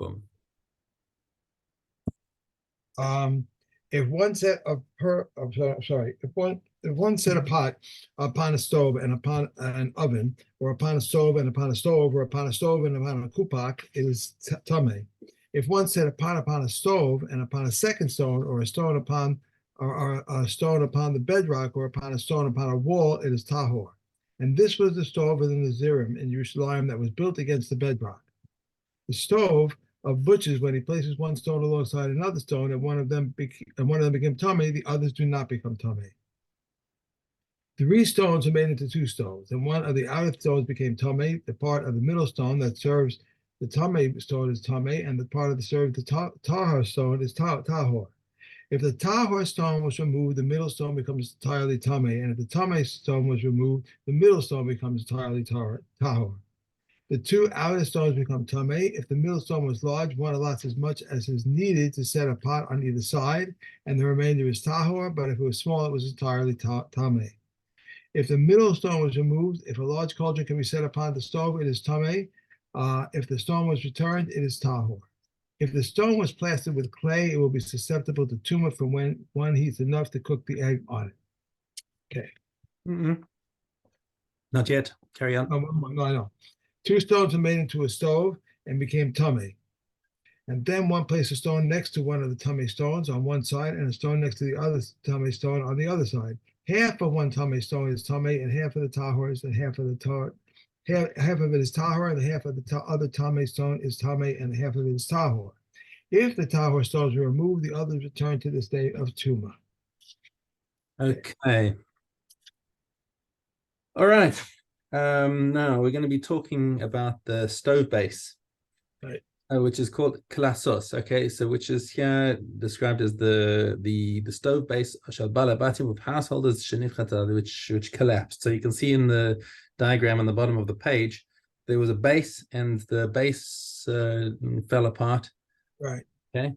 Boom. If one set of if one set a pot upon a stove and upon an oven, or upon a stove and upon a stove, or upon a stove and upon a kupak, it is tame. If one set a pot upon a stove and upon a second stone, or a stone upon or a stone upon the bedrock, or upon a stone upon a wall, it is tahor. And this was the stove within the Zirim in Yerushalayim that was built against the bedrock. The stove of butchers, when he places one stone alongside another stone, and one of them became tummy, the others do not become tummy. 3 stones are made into 2 stones, and one of the outer stones became tummy. The part of the middle stone that serves the tummy stone is tummy, and the part of the serves the tahor stone is tahor. If the tahor stone was removed, the middle stone becomes entirely tummy, and if the tummy stone was removed, the middle stone becomes entirely tahor. The 2 outer stones become tameh. If the middle stone was large, one allots as much as is needed to set a pot on either side, and the remainder is tahor, but if it was small, it was entirely tameh. If the middle stone was removed, if a large cauldron can be set upon the stove, it is tameh. If the stone was returned, it is tahor. If the stone was plastered with clay, it will be susceptible to tumah from when one heats enough to cook the egg on it. Okay. Not yet. Carry on. No, I know. 2 stones are made into a stove and became tummy. And then one placed a stone next to one of the tummy stones on one side, and a stone next to the other tummy stone on the other side. Half of one tummy stone is tummy, and half of the tahor, and half of it is tahor, and half of the other tummy stone is tummy, and half of it is tahor. If the tahor stones are removed, the others return to the state of tumah. Okay. All right. Now we're going to be talking about the stove base, right? Which is called klasos. Okay, so which is here described as the stove base of householders which collapsed. So you can see in the diagram on the bottom of the page, there was a base, and the base fell apart. Right. Okay.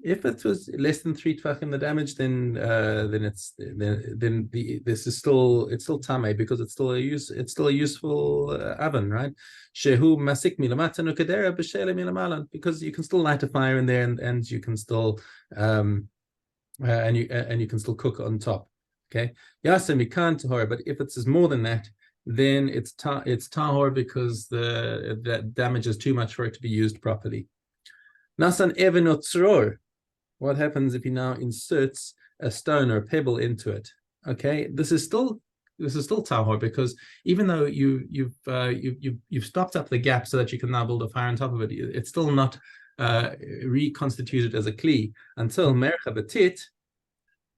If it was less than 3 tvachim, the damage, then this is still tameh, because it's still a useful oven, right? Shehu masik milamatan ukadera b'shele milamalan, because you can still light a fire in there, and you can still and you can still cook on top. Okay, yasa mikan tahor, but if it's more than that, then it's tahor, because that damage is too much for it to be used properly. Nasan even otzror. What happens if he now inserts a stone or a pebble into it? Okay, this is still tahor, because even though you've stopped up the gap so that you can now build a fire on top of it, it's still not reconstituted as a kli until mercha betit.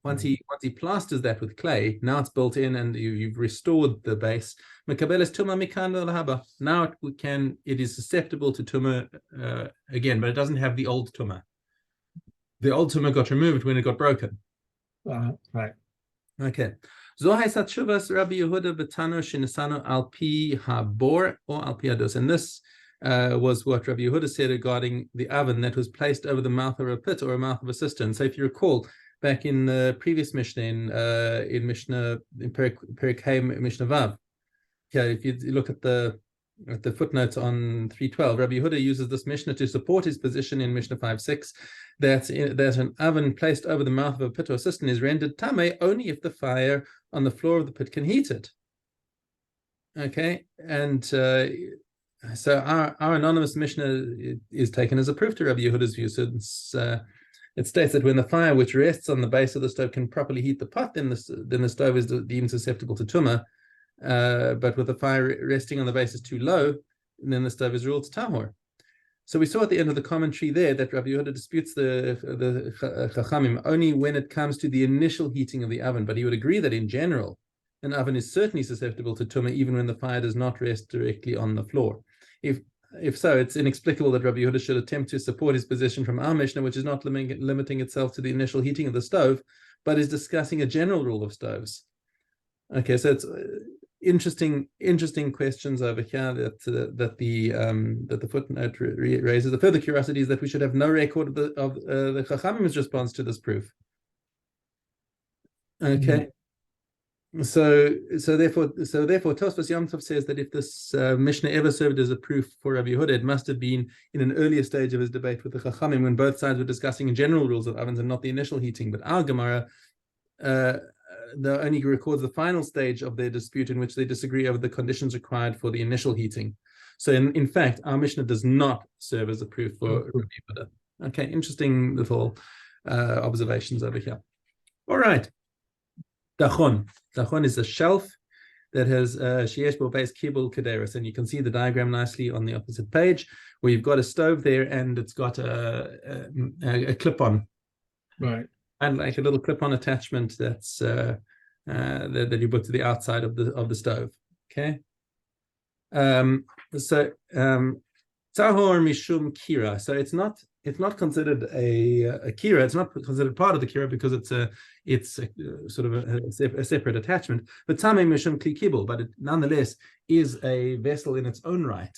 Once he plasters that with clay, now it's built in, and you've restored the base. Mekabeles tuma mikan lahaba. Now it is susceptible to tuma again, but it doesn't have the old tuma. The old tumah got removed when it got broken. Right. Okay. Rabbi Yehuda betano shinisano alpi habor or alpi hados. And this was what Rabbi Yehuda said regarding the oven that was placed over the mouth of a pit or a mouth of a cistern. So if you recall, back in the previous Mishnah, in Mishna, in Perek Keilim, Mishnah Vav, okay, if you look at the footnotes on 312, Rabbi Yehuda uses this Mishnah to support his position in Mishnah 5:6 that an oven placed over the mouth of a pit or cistern is rendered tameh only if the fire on the floor of the pit can heat it. Okay, and so our anonymous Mishnah is taken as a proof to Rabbi Yehuda's view, since it states that when the fire which rests on the base of the stove can properly heat the pot, then the stove is deemed susceptible to tumah. But with the fire resting on the base is too low, then the stove is ruled tahor. So we saw at the end of the commentary there that Rabbi Yehuda disputes the Chachamim only when it comes to the initial heating of the oven, but he would agree that in general, an oven is certainly susceptible to tumah even when the fire does not rest directly on the floor. If so, it's inexplicable that Rabbi Yehuda should attempt to support his position from our Mishnah, which is not limiting itself to the initial heating of the stove, but is discussing a general rule of stoves. Okay, so it's interesting questions over here that the footnote raises. The further curiosity is that we should have no record of the Chachamim's response to this proof. Okay. therefore Tosfos Yom Tov says that if this Mishnah ever served as a proof for Rabbi Yehuda, it must have been in an earlier stage of his debate with the Chachamim when both sides were discussing general rules of ovens and not the initial heating. But our Gemara only records the final stage of their dispute in which they disagree over the conditions required for the initial heating. So in fact, our Mishnah does not serve as a proof for Rabbi Yehuda. Okay, interesting little observations over here. All right. Dachon. Dachon is a shelf that has sheyesh bo beis kibul kederis, and you can see the diagram nicely on the opposite page, where you've got a stove there and it's got a clip-on, right, and like a little clip-on attachment that's that you put to the outside of the stove. Okay. Tahor mishum kira. So it's not considered a kira. It's not considered part of the kira because it's a sort of a separate attachment. But tamei mishum kli kibul. But it nonetheless is a vessel in its own right,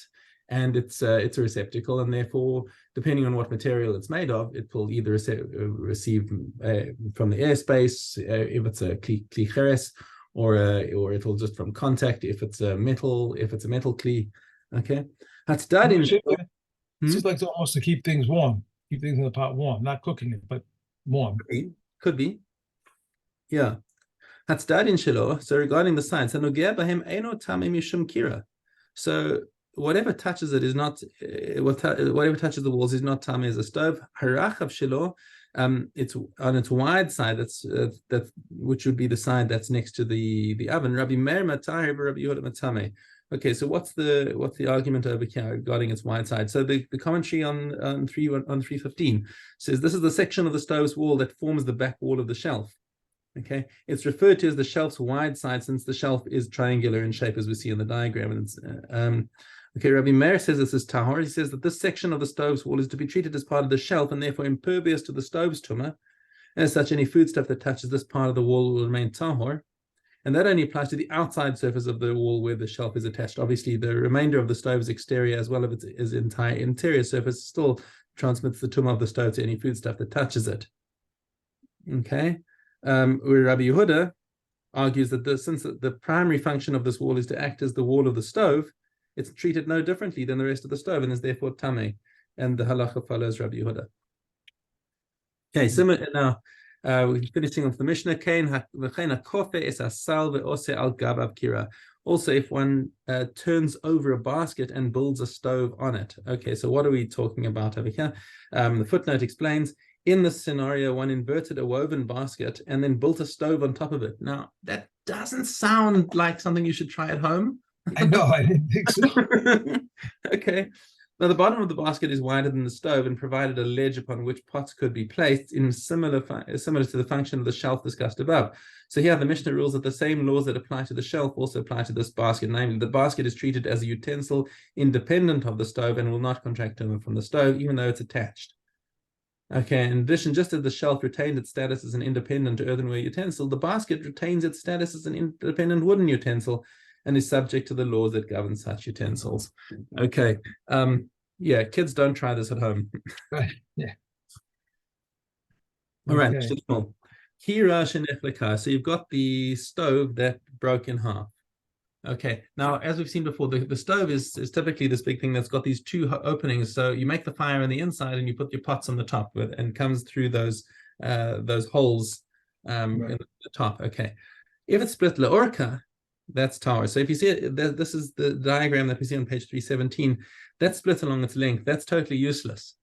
and it's a receptacle, and therefore, depending on what material it's made of, it will either receive from the airspace if it's a kli cheres, or it'll just from contact if it's a metal kli. Okay. It's like almost to keep things warm, keep things in the pot warm, not cooking it, but warm. Could be. Yeah. So regarding the signs, so whatever touches it is not whatever touches the walls is not tamei as a stove. It's on its wide side. That's which would be the side that's next to the oven. Rabbi Meir matahir, Rabbi Yehuda matame. Okay, so what's the argument over here regarding its wide side? So the commentary on 315 says this is the section of the stove's wall that forms the back wall of the shelf. Okay, it's referred to as the shelf's wide side since the shelf is triangular in shape, as we see in the diagram. And it's, okay, Rabbi Meir says this is tahor. He says that this section of the stove's wall is to be treated as part of the shelf and therefore impervious to the stove's tumah. As such, any foodstuff that touches this part of the wall will remain tahor. And that only applies to the outside surface of the wall where the shelf is attached. Obviously, the remainder of the stove's exterior, as well as its entire interior surface, still transmits the tumah of the stove to any foodstuff that touches it. Okay, where Rabbi Yehuda argues that since the primary function of this wall is to act as the wall of the stove, it's treated no differently than the rest of the stove and is therefore tamei. And the halacha follows Rabbi Yehuda. Okay, similar now. We're finishing off the Mishnah. Also, if one turns over a basket and builds a stove on it. Okay, so what are we talking about over here? The footnote explains, in this scenario, one inverted a woven basket and then built a stove on top of it. Now, that doesn't sound like something you should try at home. I know, I didn't think so. Okay. Now, the bottom of the basket is wider than the stove and provided a ledge upon which pots could be placed in similar to the function of the shelf discussed above. So here, the Mishnah rules that the same laws that apply to the shelf also apply to this basket. Namely, the basket is treated as a utensil independent of the stove and will not contract tumah from the stove, even though it's attached. Okay, in addition, just as the shelf retained its status as an independent earthenware utensil, the basket retains its status as an independent wooden utensil and is subject to the laws that govern such utensils. Okay. Yeah, kids, don't try this at home. Yeah. All right. Okay. So you've got the stove that broke in half. Okay. Now, as we've seen before, the stove is typically this big thing that's got these two openings. So you make the fire on the inside and you put your pots on the top and comes through those holes in the top. Okay. If it's split leorka, that's tower. So if you see it, this is the diagram that we see on page 317. That's split along its length. That's totally useless.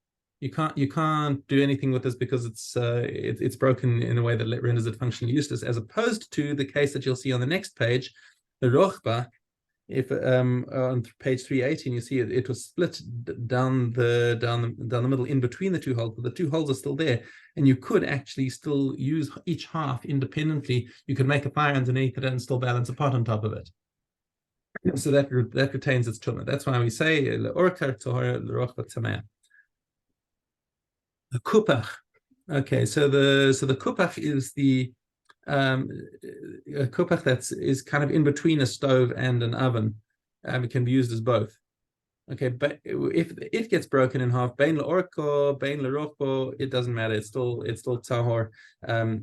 You can't do anything with this because it's broken in a way that renders it functionally useless. As opposed to the case that you'll see on the next page, the rochba. If on page 318 you see it was split down the middle in between the two holes, but the two holes are still there, and you could actually still use each half independently. You could make a fire underneath it and still balance a pot on top of it. So that retains its tumah. That's why we say leorka tohara lerochba tameh. The kupach. Okay, so the kupach is the a kupach is kind of in between a stove and an oven. It can be used as both. Okay, but if it gets broken in half, bein leorko, bein lerochbo, it doesn't matter. It's still tahor.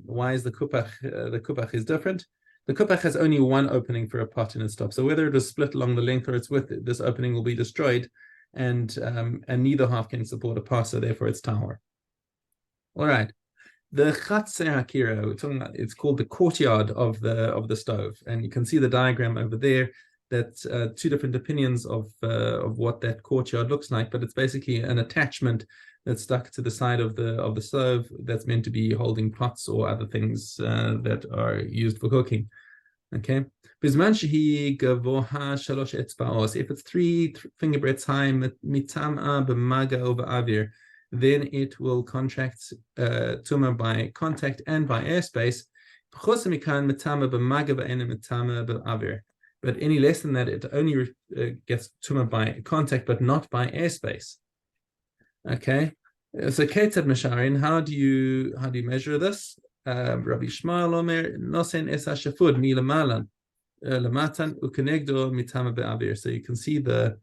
Why is the kupach is different? The kupach has only one opening for a pot in its top. So whether it is split along the length or its width, this opening will be destroyed, and neither half can support a pot, so therefore it's tahor. All right. The chatzer hakira, it's called the courtyard of the stove, and you can see the diagram over there. That's two different opinions of what that courtyard looks like, but it's basically an attachment that's stuck to the side of the stove that's meant to be holding pots or other things that are used for cooking. Okay. If it's 3 finger breadths high, mitama b'maga over avir, then it will contract tuma by contact and by airspace. But any less than that, it only gets tuma by contact, but not by airspace. Okay, so Ketzad Mesharin, how do you measure this? Rabbi Shmuel Omer Nosen es hashafud milamalan lamatan ukenegdo mitama be'avir. So you can see the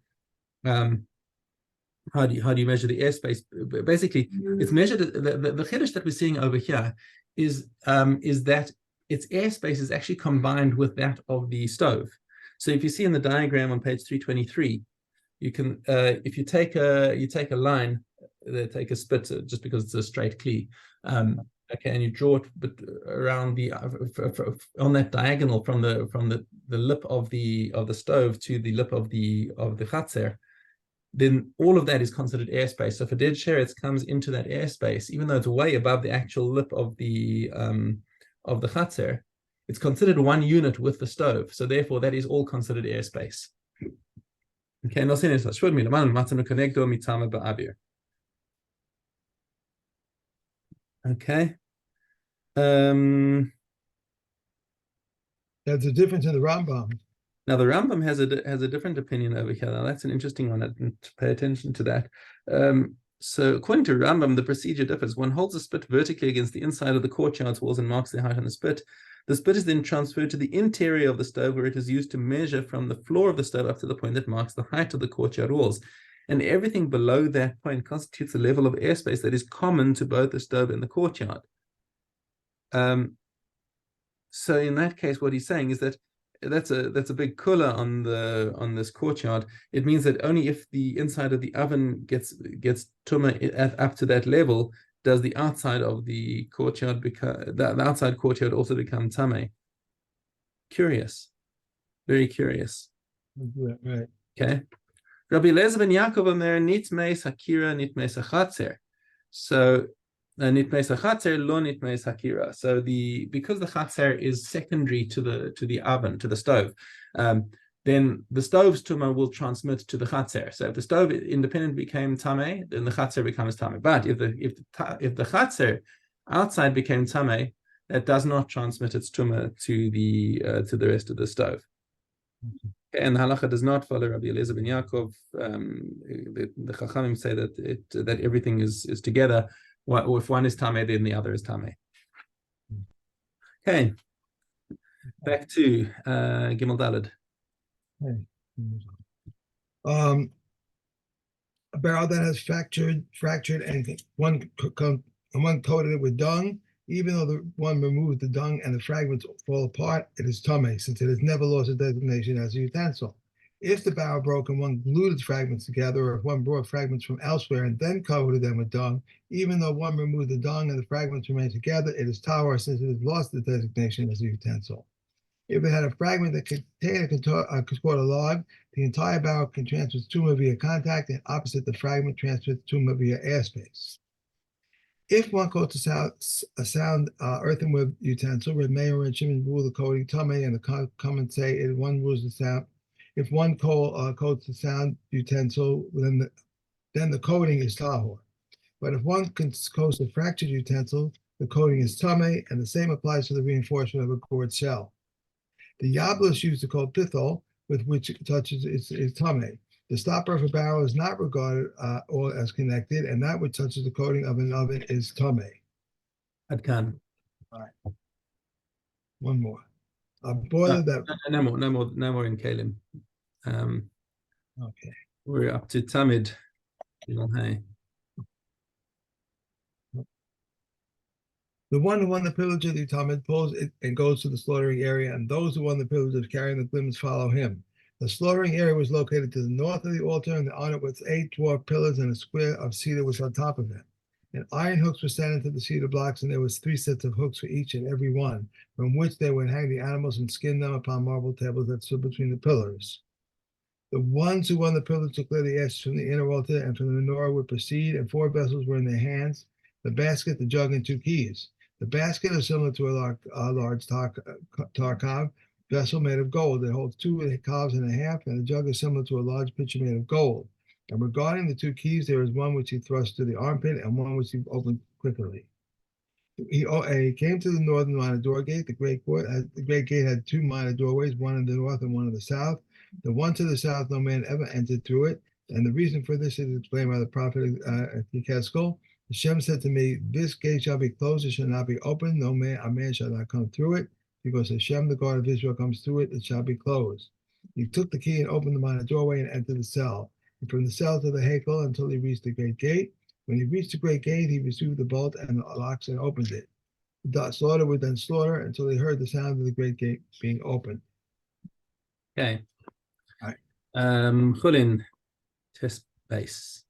how do you measure the airspace? Basically, it's measured. The chiddush that we're seeing over here is that its airspace is actually combined with that of the stove. So if you see in the diagram on page 323, you can if you take a line, take a spit just because it's a straight clee, okay, and you draw it around on that diagonal from the lip of the stove to the lip of the chatzer, then all of that is considered airspace. So if a dead sheretz comes into that airspace, even though it's way above the actual lip of the chatzer, it's considered one unit with the stove. So therefore, that is all considered airspace. Okay, okay. That's a difference in the Rambam. Now the Rambam has a different opinion over here. Now that's an interesting one. To pay attention to that. So according to Rambam, the procedure differs. One holds a spit vertically against the inside of the courtyard's walls and marks the height on the spit. The spit is then transferred to the interior of the stove, where it is used to measure from the floor of the stove up to the point that marks the height of the courtyard walls. And everything below that point constitutes a level of airspace that is common to both the stove and the courtyard. So in that case, what he's saying is that that's a big kula on this courtyard. It means that only if the inside of the oven gets tuma up to that level does the outside of the courtyard become the outside courtyard also become tame. Curious, very curious. Right. Okay. Rabbi Eliezer ben Yaakov Omer nitmeis hakira nitmeis hachatzer. So nitmeis hachatzer lo nitmeis hakira. So because the chatzer is secondary to the oven, to the stove, then the stove's tuma will transmit to the chatzer. So if the stove independently became tameh, then the chatzer becomes tameh. But if the chatzer outside became tameh, that does not transmit its tuma to the rest of the stove. And the halacha does not follow Rabbi Eliezer ben Yaakov. The Chachamim say that everything is together. If one is tameh, then the other is tameh. Okay, back to Gimel Daled. A barrel that has fractured, and one coated it with dung. Even though the one removes the dung and the fragments fall apart, it is tameh, since it has never lost its designation as a utensil. If the barrel broke and one glued its fragments together, or if one brought fragments from elsewhere and then coated them with dung, even though one removed the dung and the fragments remain together, it is tahor, since it has lost its designation as a utensil. If it had a fragment that contained a log, the entire barrel can transfer tuma via contact, and opposite the fragment transfers tuma via airspace. If one coats a sound earthenware utensil, Reb Meir and Shimon rule the coating tameh, and the comments say if one rules the sound. If one coats the sound utensil, then the coating is tahor. But if one coats a fractured utensil, the coating is tameh, and the same applies to the reinforcement of a gourd shell. The yablos used to coat pithol, with which it touches is tameh. The stopper of a barrel is not regarded all as connected, and that which touches the coating of an oven is tameh. Adkan. All right. One more. A boiler no more in Keilim. Okay. We're up to Tamid. Hey. The one who won the privilege of the Talmud pulls it and goes to the slaughtering area, and those who won the privilege of carrying the glimbs follow him. The slaughtering area was located to the north of the altar, and on it was 8 dwarf pillars, and a square of cedar was on top of it. And iron hooks were set into the cedar blocks, and there was 3 sets of hooks for each and every one, from which they would hang the animals and skin them upon marble tables that stood between the pillars. The ones who won the privilege to clear the ashes from the inner altar and from the menorah would proceed, and 4 vessels were in their hands: the basket, the jug, and 2 keys. The basket is similar to a large tarkov vessel made of gold. It holds 2 calves and a half, and the jug is similar to a large pitcher made of gold. And regarding the 2 keys, there is one which he thrusts to the armpit and one which he opened quickly. He came to the northern minor door gate. The great gate had 2 minor doorways, one in the north and one in the south. The one to the south, no man ever entered through it. And the reason for this is explained by the prophet Yechezkel. Hashem said to me, "This gate shall be closed, it shall not be opened. A man shall not come through it. Because Hashem, the God of Israel, comes through it, it shall be closed." He took the key and opened the minor doorway and entered the cell. And from the cell to the Hakel until he reached the great gate. When he reached the great gate, he received the bolt and the locks and opened it. The slaughter would then slaughter until he heard the sound of the great gate being opened. Okay. All right. Chulin, test base.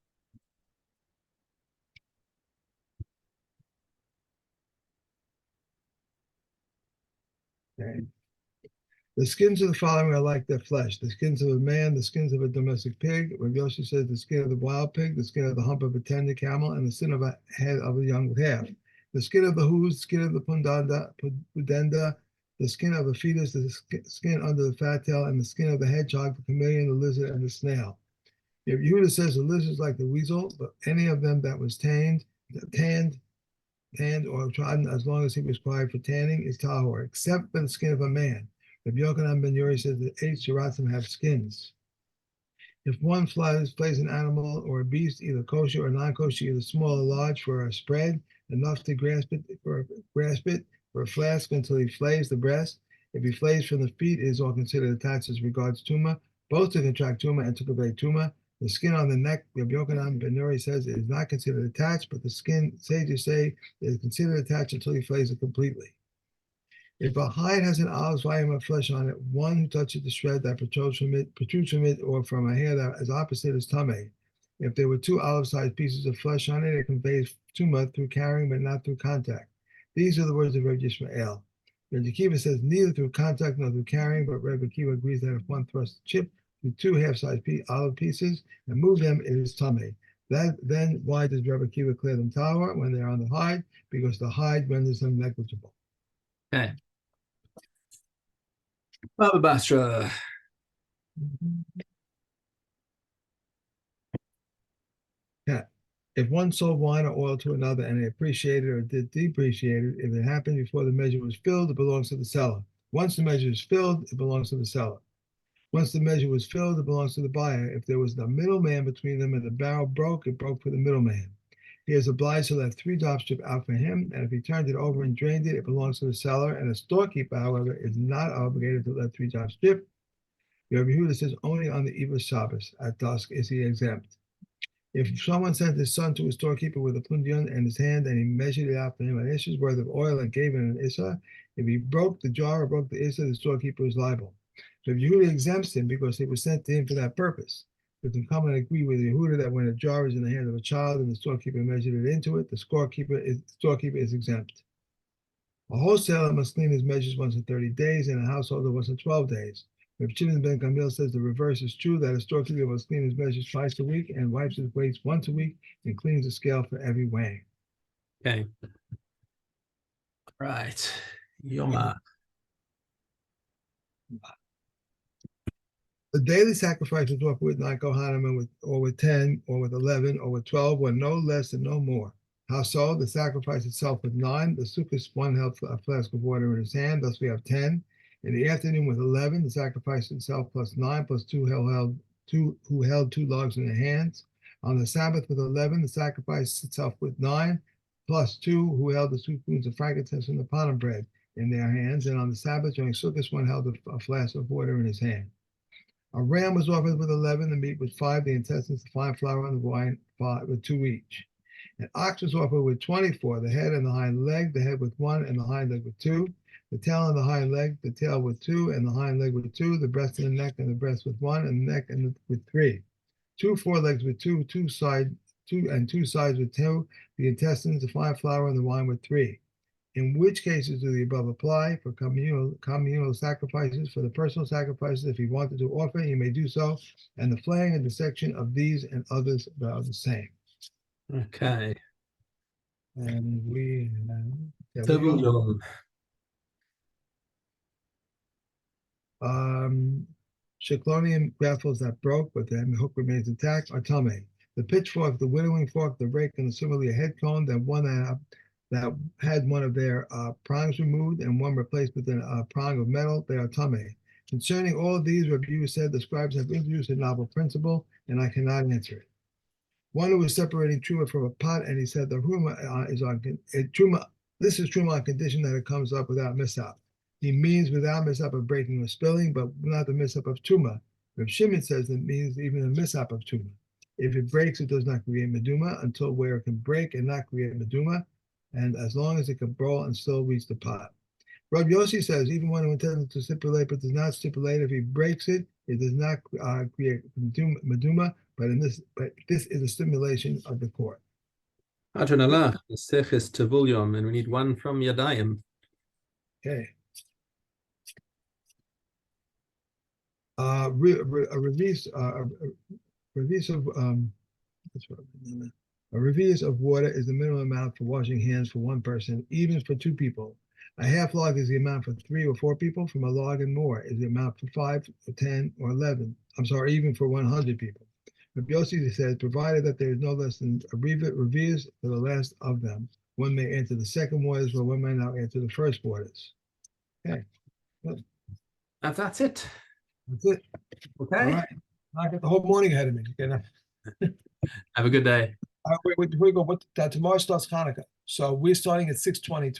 Okay. The skins of the following are like their flesh: the skins of a man, the skins of a domestic pig. Rav Yossi says the skin of the wild pig, the skin of the hump of a tender camel, and the skin of a head of a young calf. The skin of the hoos, the skin of the pudenda, the skin of the fetus, the skin under the fat tail, and the skin of the hedgehog, the chameleon, the lizard, and the snail. If Yehuda says the lizard is like the weasel, but any of them that was tanned, or trodden as long as he was required for tanning is tahor, except for the skin of a man. Rabbi Yochanan ben Yuri says that 8 shiratzim have skins. If one flays an animal or a beast, either kosher or non-kosher, either small or large, for a spread, enough to grasp it for a flask until he flays the breast. If he flays from the feet, it is all considered attached as regards tuma, both to contract tuma and to convey tuma. The skin on the neck, Rabbi Yochanan ben Nuri says, it is not considered attached, but the skin, sages say, is considered attached until he flays it completely. If a hide has an olive's volume of flesh on it, one who touches the shred that protrudes from it, or from a hair that is opposite is tameh. If there were 2 olive-sized pieces of flesh on it, it conveys tumah through carrying, but not through contact. These are the words of Rabbi Yishmael. Rabbi Akiva says neither through contact nor through carrying, but Rabbi Akiva agrees that if one thrusts a chip through 2 half-sized olive pieces and move them, it is tameh. Then why does Rabbi Akiva clear them tahor when they are on the hide? Because the hide renders them negligible. Okay. Baba Basra. Yeah. If one sold wine or oil to another and they appreciated or did depreciate it, if it happened before the measure was filled, it belongs to the seller. Once the measure is filled, it belongs to the seller. Once the measure was filled, it belongs to the buyer. If there was a middleman between them and the barrel broke, it broke for the middleman. He is obliged to let 3 drops drip out for him, and if he turned it over and drained it, it belongs to the seller, and a storekeeper, however, is not obligated to let 3 drops drip. Rabbi Yehuda says only on the eve of Shabbos at dusk is he exempt. If someone sent his son to a storekeeper with a pundion in his hand and he measured it out for him an issa's worth of oil and gave him an issa, if he broke the jar or broke the issa, the storekeeper is liable. So if Yehuda exempts him because it was sent to him for that purpose, we can come and agree with Yehuda that when a jar is in the hand of a child and the storekeeper measured it into it, the storekeeper is exempt. A wholesaler must clean his measures once in 30 days and a householder once in 12 days. Reb Shimon ben Gamliel says the reverse is true, that a storekeeper must clean his measures twice a week and wipes his weights once a week and cleans the scale for every weighing. Okay. Right. Yoma. The daily sacrifice was offered with 9 kohanim or with 10 or with 11 or with 12 or no less and no more. How so? The sacrifice itself with 9, the sukkahs, one held a flask of water in his hand, thus we have 10. In the afternoon with 11, the sacrifice itself plus 9 plus 2 who held 2 logs in their hands. On the Sabbath with 11, the sacrifice itself with 9 plus 2 who held the 2 spoons of frankincense and the pot of bread in their hands. And on the Sabbath during sukkahs, one held a flask of water in his hand. A ram was offered with 11, the meat with 5, the intestines, the fine flour, and the wine with 2 each. An ox was offered with 24, the head and the hind leg, the head with 1 and the hind leg with 2, the tail and the hind leg, the tail with 2 and the hind leg with 2, the breast and the neck and the breast with 1 and the neck and with 3. 2 forelegs with 2, 2 sides with 2, the intestines, the fine flour, and the wine with 3. In which cases do the above apply? For communal sacrifices, for the personal sacrifices, if he wanted to offer, he may do so, and the flaying and dissection of these and others are the same. Okay. And we have Tavul Yom. Sheclonium graffles that broke, but the hook remains intact, are tame. The pitchfork, the winnowing fork, the rake, and similarly a head cone that had one of their prongs removed and one replaced with a prong of metal, they are tame. Concerning all of these, Rabbi Yehuda said the scribes have introduced a novel principle, and I cannot answer it. One who was separating truma from a pot, and he said the truma is on truma. This is truma on condition that it comes up without mishap. He means without mishap of breaking or spilling, but not the mishap of truma. Rav Shimon says it means even the mishap of truma. If it breaks, it does not create meduma until where it can break and not create meduma, and as long as it can brawl and still reach the pot. Rav Yossi says even one who intended to stipulate but does not stipulate, if he breaks it, it does not create meduma. But this is a stimulation of the court. Adron Allah, Seches Tavul Yom, and we need one from Yadayim. Okay. A release of water is the minimum amount for washing hands for one person, even for 2 people. A half log is the amount for 3 or 4 people. From a log and more is the amount for 5 or 10 or 11. I'm sorry, even for 100 people. Rabbi Yossi says, provided that there is no less than a revius for the last of them, one may enter the second waters, while one may not enter the first waters. Okay. Good. That's it. That's it. Okay. All right. I got the whole morning ahead of me. Have a good day. Wait, before we go, tomorrow starts Hanukkah. So we're starting at 6:20.